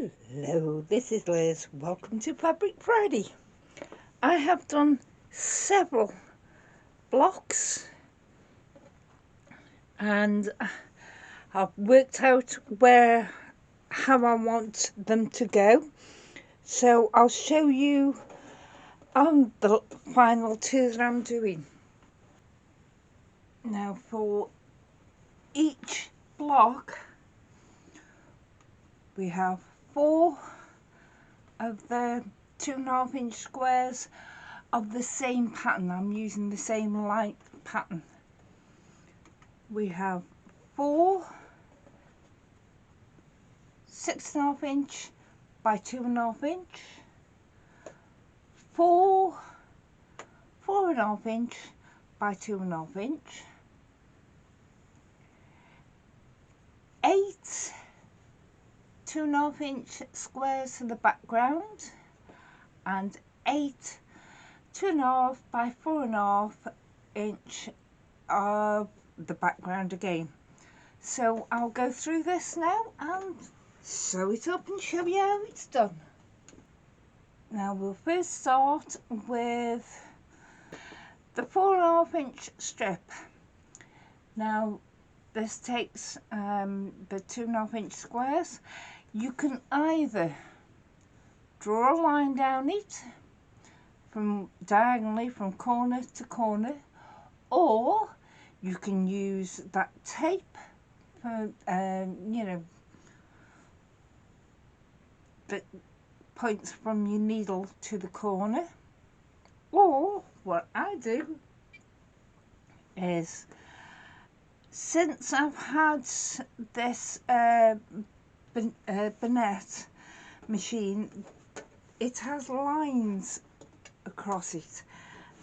Hello, this is Liz. Welcome to Fabric Friday. I have done several blocks and I've worked out how I want them to go. So I'll show you on the final two that I'm doing. Now for each block we have 4 of the 2.5 inch squares of the same pattern. I'm using the same light pattern. We have 4 6.5 inch by 2.5 inch, 4 4.5 inch by 2.5 inch, 8 2.5 inch squares for the background, and 8 2.5 by 4.5 inch of the background again. So I'll go through this now and sew it up and show you how it's done. Now we'll first start with the 4.5 inch strip. Now this takes the 2.5 inch squares. You can either draw a line down it from diagonally from corner to corner, or you can use that tape for that points from your needle to the corner. Or what I do is, since I've had this Bonnet machine, it has lines across it,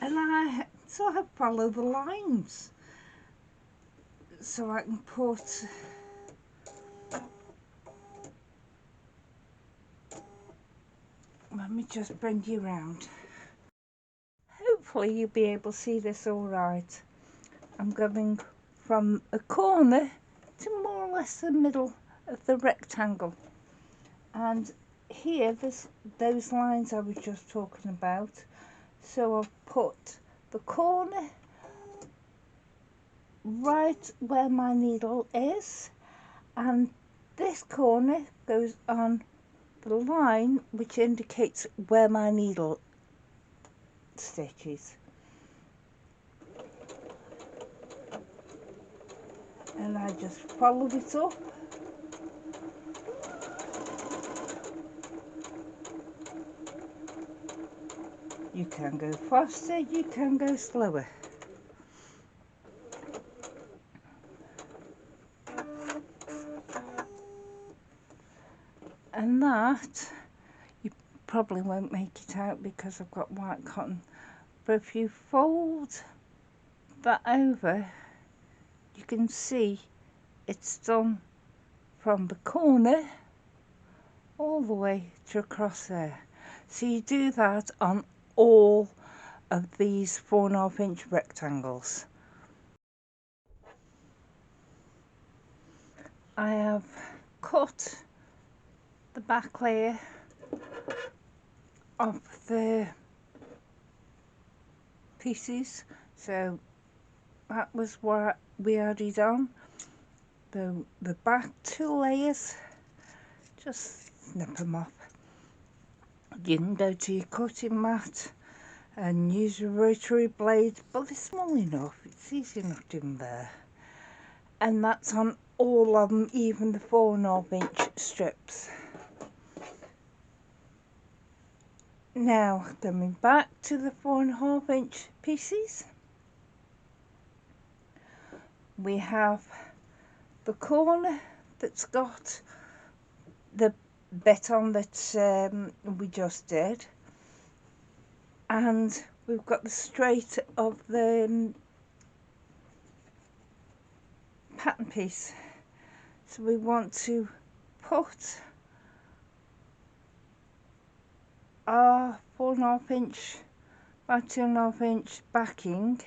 and I sort of follow the lines so I can put let me just bring you round. Hopefully you'll be able to see this all right. I'm going from a corner to more or less the middle of the rectangle, and here there's those lines I was just talking about. So I've put the corner right where my needle is, and this corner goes on the line which indicates where my needle stitches. And I just follow it up. You can go faster, you can go slower. And that, you probably won't make it out because I've got white cotton, but if you fold that over, you can see it's done from the corner all the way to across there. So you do that on all of these 4.5 inch rectangles. I have cut the back layer of the pieces, so that was what we added on. The back 2 layers, just snip them off. You can go to your cutting mat and use a rotary blade, but they're small enough, it's easy enough doing there. And that's on all of them, even the 4.5 inch strips. Now coming back to the 4.5 inch pieces, we have the corner that's got the bit on that we just did, and we've got the straight of the pattern piece. So we want to put our 4.5 inch by 2.5 inch backing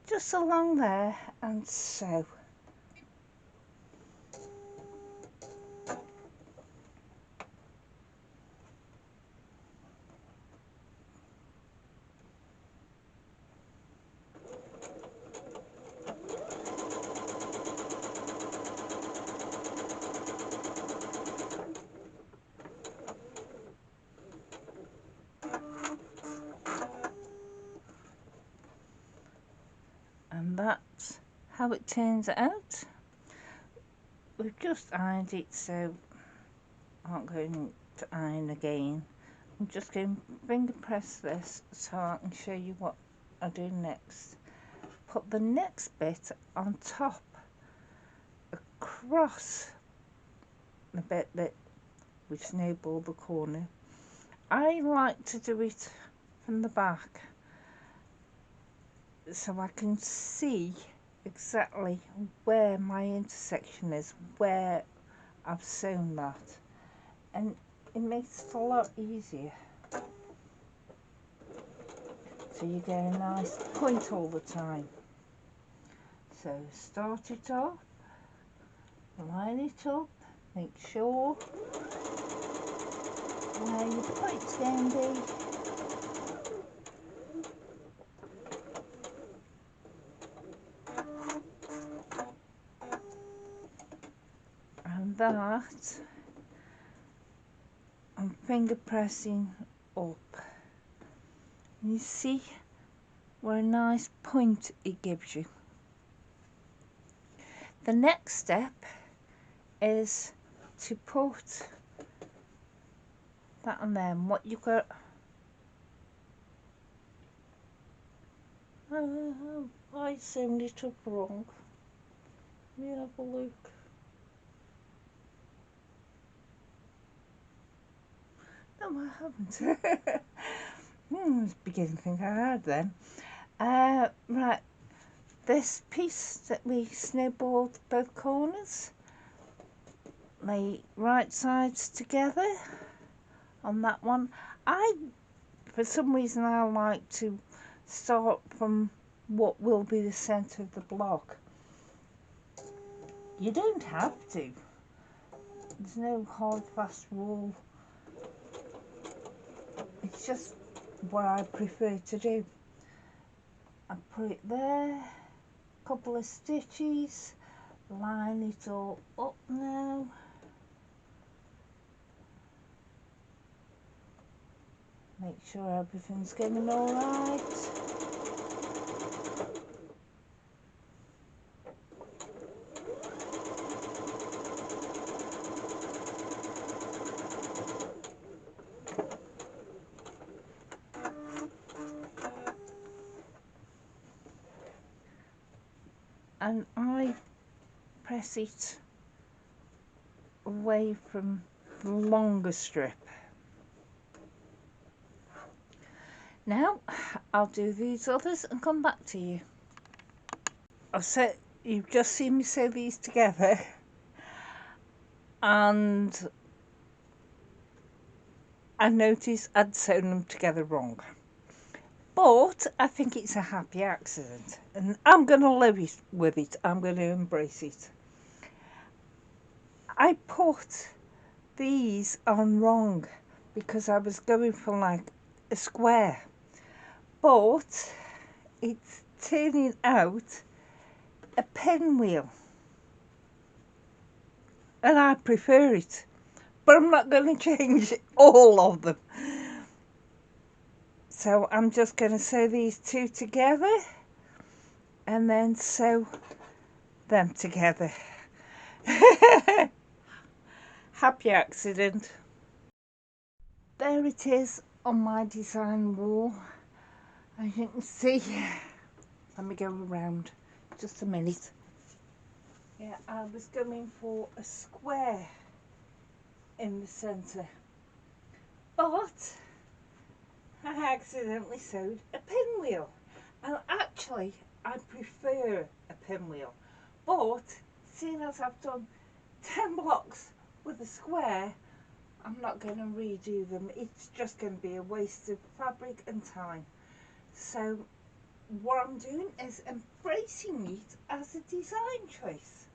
just along there and sew. how it turns out. We've just ironed it, so I'm not going to iron again. I'm just going to finger press this so I can show you what I do next. Put the next bit on top, across the bit that we snowballed the corner. I like to do it from the back so I can see exactly where my intersection is, where I've sewn that, and it makes it a lot easier. So you get a nice point all the time. So start it off, line it up, make sure where your point's going to be. And that I'm finger pressing up. You see what a nice point it gives you. The next step is to put that on there. And what you've got, I sewn it up wrong. Let me have a look. No, I haven't. I was beginning to think I had then. Right, this piece that we snowballed both corners, lay right sides together on that one. For some reason, I like to start from what will be the centre of the block. You don't have to. There's no hard fast rule. It's just what I prefer to do. I put it there, couple of stitches, line it all up now. Make sure everything's going all right. And I press it away from the longer strip. Now I'll do these others and come back to you. So you've just seen me sew these together, and I noticed I'd sewn them together wrong. But I think it's a happy accident, and I'm going to live with it. I'm going to embrace it. I put these on wrong because I was going for like a square, but it's turning out a pinwheel, and I prefer it, but I'm not going to change all of them. So I'm just going to sew these two together and then sew them together. Happy accident. There it is on my design wall. As you can see, let me go around just a minute. Yeah, I was going for a square in the centre, but I accidentally sewed a pinwheel. And actually, I prefer a pinwheel, but seeing as I've done 10 blocks with a square, I'm not going to redo them. It's just going to be a waste of fabric and time. So what I'm doing is embracing it as a design choice.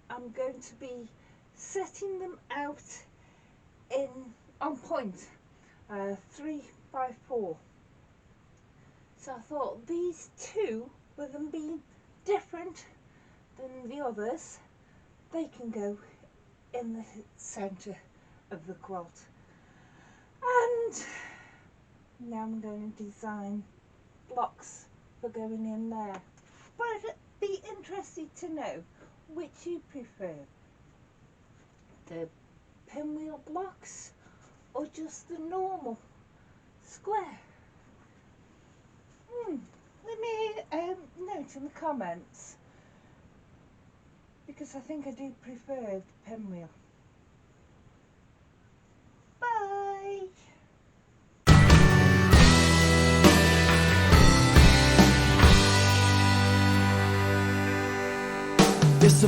I'm going to be setting them out on point, 3 by 4. So I thought these two, with them being different than the others, they can go in the centre of the quilt. And now I'm going to design blocks for going in there. But be interested to know which you prefer, the pinwheel blocks or just the normal square. Let me note in the comments, because I think I do prefer the pinwheel. Bye! It's a